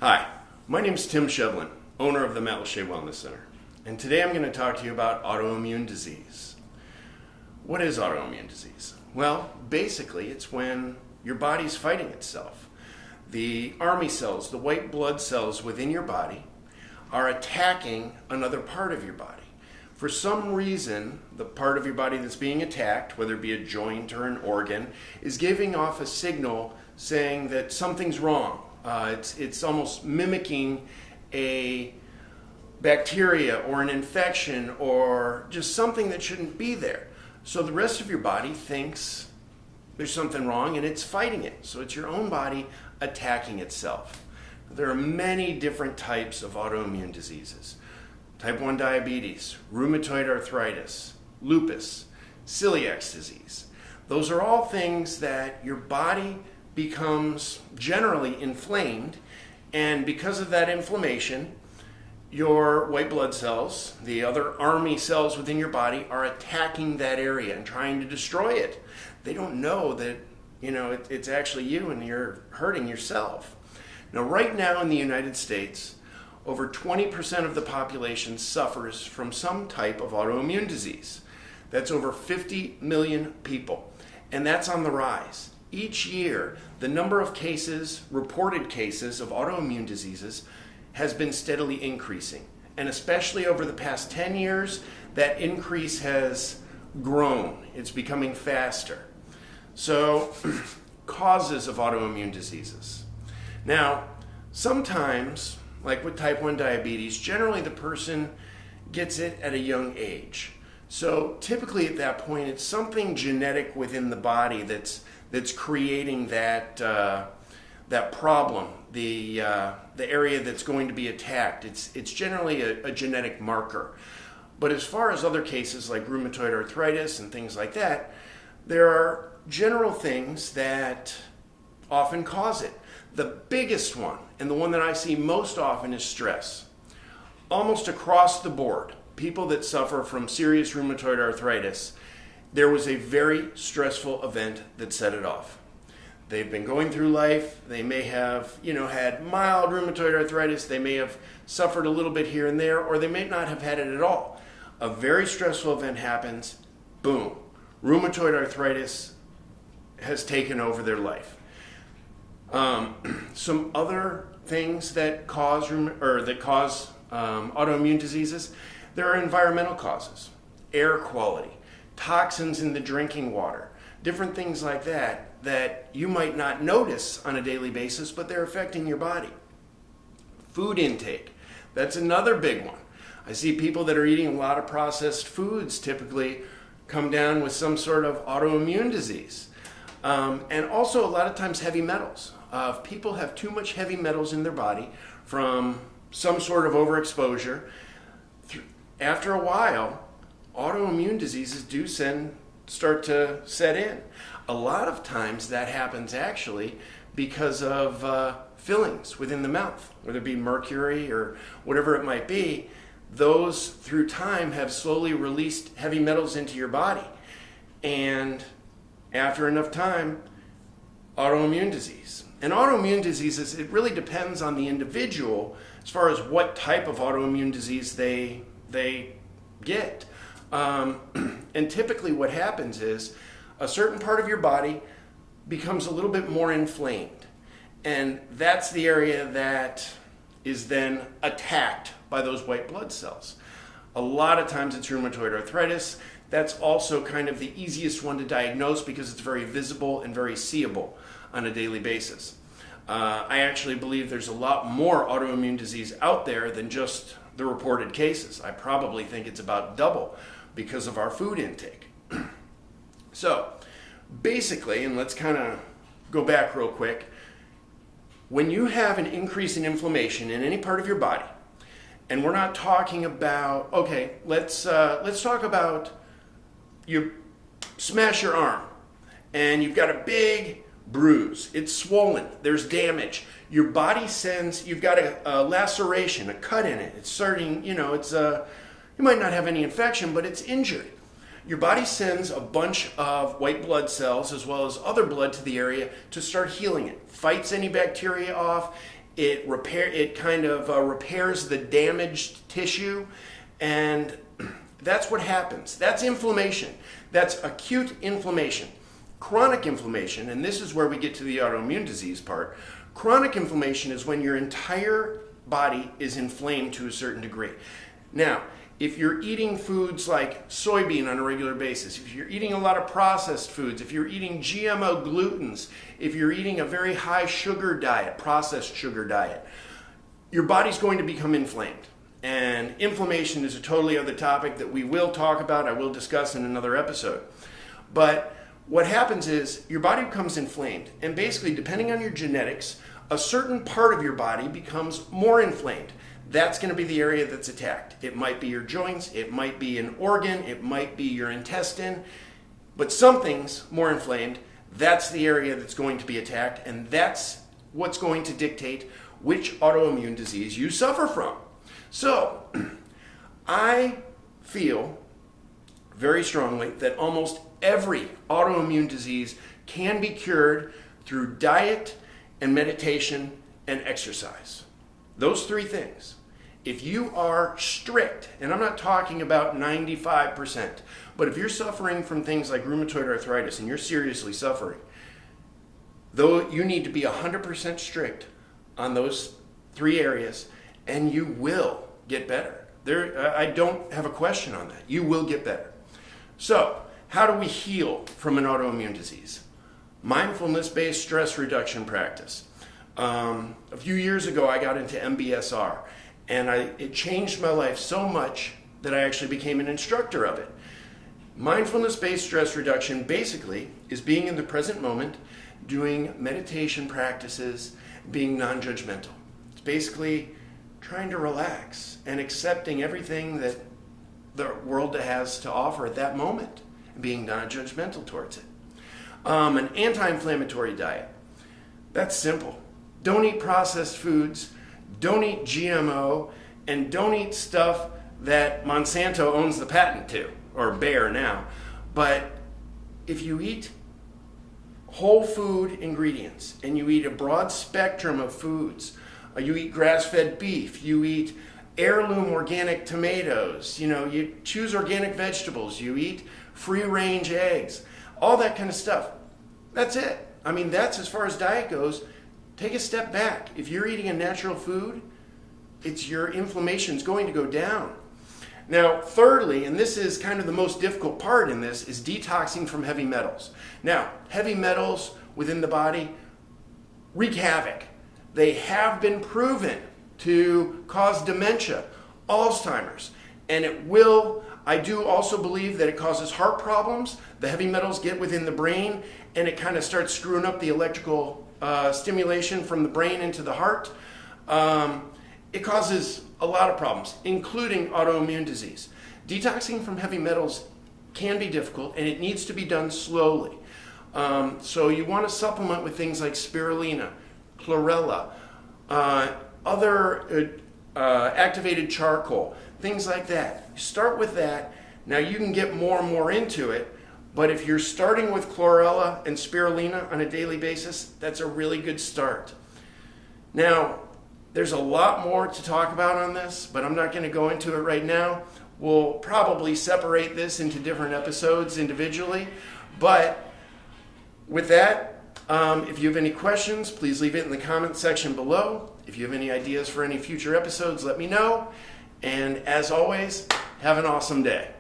Hi, my name is Tim Shevlin, owner of the Matt Lachey Wellness Center, and today I'm going to talk to you about autoimmune disease. What is autoimmune disease? Well, basically it's when your body's fighting itself. The army cells, the white blood cells within your body, are attacking another part of your body. For some reason, the part of your body that's being attacked, whether it be a joint or an organ, is giving off a signal saying that something's wrong. It's almost mimicking a bacteria or an infection or just something that shouldn't be there. So the rest of your body thinks there's something wrong and it's fighting it. So it's your own body attacking itself. There are many different types of autoimmune diseases. Type 1 diabetes, rheumatoid arthritis, lupus, celiac disease. Those are all things that your body becomes generally inflamed, and because of that inflammation, your white blood cells, the other army cells within your body, are attacking that area and trying to destroy it. They don't know that it's actually you and you're hurting yourself. Now, right now in the United States, over 20% of the population suffers from some type of autoimmune disease. That's over 50 million people, and that's on the rise. Each year, the number of cases, reported cases of autoimmune diseases, has been steadily increasing. And especially over the past 10 years, that increase has grown. It's becoming faster. So, causes of autoimmune diseases. Now, sometimes, like with type 1 diabetes, generally the person gets it at a young age. So typically at that point, it's something genetic within the body that's creating that problem, the area that's going to be attacked. It's generally a genetic marker. But as far as other cases like rheumatoid arthritis and things like that, there are general things that often cause it. The biggest one, and the one that I see most often, is stress. Almost across the board, people that suffer from serious rheumatoid arthritis, there was a very stressful event that set it off. They've been going through life. They may have, had mild rheumatoid arthritis. They may have suffered a little bit here and there, or they may not have had it at all. A very stressful event happens. Boom. Rheumatoid arthritis has taken over their life. Some other things that cause autoimmune diseases, there are environmental causes, air quality, toxins in the drinking water, different things like that you might not notice on a daily basis, but they're affecting your body. Food intake, that's another big one. I see people that are eating a lot of processed foods typically come down with some sort of autoimmune disease. And also a lot of times heavy metals. If people have too much heavy metals in their body from some sort of overexposure, after a while, autoimmune diseases do start to set in. A lot of times that happens actually because of fillings within the mouth, whether it be mercury or whatever it might be. Those, through time, have slowly released heavy metals into your body. And after enough time, autoimmune disease. And autoimmune diseases, it really depends on the individual as far as what type of autoimmune disease they get. And typically what happens is a certain part of your body becomes a little bit more inflamed. And that's the area that is then attacked by those white blood cells. A lot of times it's rheumatoid arthritis. That's also kind of the easiest one to diagnose because it's very visible and very seeable on a daily basis. I actually believe there's a lot more autoimmune disease out there than just the reported cases. I probably think it's about double because of our food intake. So basically, and let's kind of go back real quick, when you have an increase in inflammation in any part of your body, and we're not talking about, okay, let's talk about you smash your arm and you've got a big bruise. It's swollen. There's damage. Your body sends, you've got a laceration, a cut in it. It's starting, you might not have any infection, but it's injured. Your body sends a bunch of white blood cells as well as other blood to the area to start healing it. Fights any bacteria off It kind of repairs the damaged tissue, and that's what happens. That's inflammation. That's acute inflammation. Chronic inflammation, and this is where we get to the autoimmune disease part. Chronic inflammation is when your entire body is inflamed to a certain degree. Now, if you're eating foods like soybean on a regular basis, if you're eating a lot of processed foods, if you're eating GMO glutens, if you're eating a very high sugar diet, processed sugar diet, your body's going to become inflamed. And inflammation is a totally other topic that we will talk about, I will discuss in another episode. But what happens is your body becomes inflamed, and basically, depending on your genetics, a certain part of your body becomes more inflamed. That's going to be the area that's attacked. It might be your joints, it might be an organ, it might be your intestine, but something's more inflamed. That's the area that's going to be attacked, and that's what's going to dictate which autoimmune disease you suffer from. So, I feel very strongly that almost every autoimmune disease can be cured through diet and meditation and exercise. Those three things. If you are strict, and I'm not talking about 95%, but if you're suffering from things like rheumatoid arthritis and you're seriously suffering, though you need to be 100% strict on those three areas, and you will get better. I don't have a question on that. You will get better. So, how do we heal from an autoimmune disease? Mindfulness-based stress reduction practice. A few years ago, I got into MBSR, and it changed my life so much that I actually became an instructor of it. Mindfulness-based stress reduction basically is being in the present moment, doing meditation practices, being non-judgmental. It's basically trying to relax and accepting everything that the world has to offer at that moment, and being non-judgmental towards it. An anti-inflammatory diet. That's simple. Don't eat processed foods, don't eat GMO, and don't eat stuff that Monsanto owns the patent to, or Bayer now. But if you eat whole food ingredients, and you eat a broad spectrum of foods, you eat grass-fed beef, you eat heirloom organic tomatoes, you choose organic vegetables, you eat free-range eggs, all that kind of stuff. That's it. I mean, that's as far as diet goes. Take a step back. If you're eating a natural food, your inflammation's going to go down. Now, thirdly, and this is kind of the most difficult part in this, is detoxing from heavy metals. Now, heavy metals within the body wreak havoc. They have been proven to cause dementia, Alzheimer's, and I do also believe that it causes heart problems. The heavy metals get within the brain, and it kind of starts screwing up the electrical stimulation from the brain into the heart. It causes a lot of problems, including autoimmune disease. Detoxing from heavy metals can be difficult, and it needs to be done slowly. So you want to supplement with things like spirulina, chlorella, other activated charcoal, things like that. Start with that. Now you can get more and more into it, but if you're starting with chlorella and spirulina on a daily basis, that's a really good start. Now, there's a lot more to talk about on this, but I'm not going to go into it right now. We'll probably separate this into different episodes individually, but with that, if you have any questions, please leave it in the comment section below. If you have any ideas for any future episodes, let me know. And as always, have an awesome day.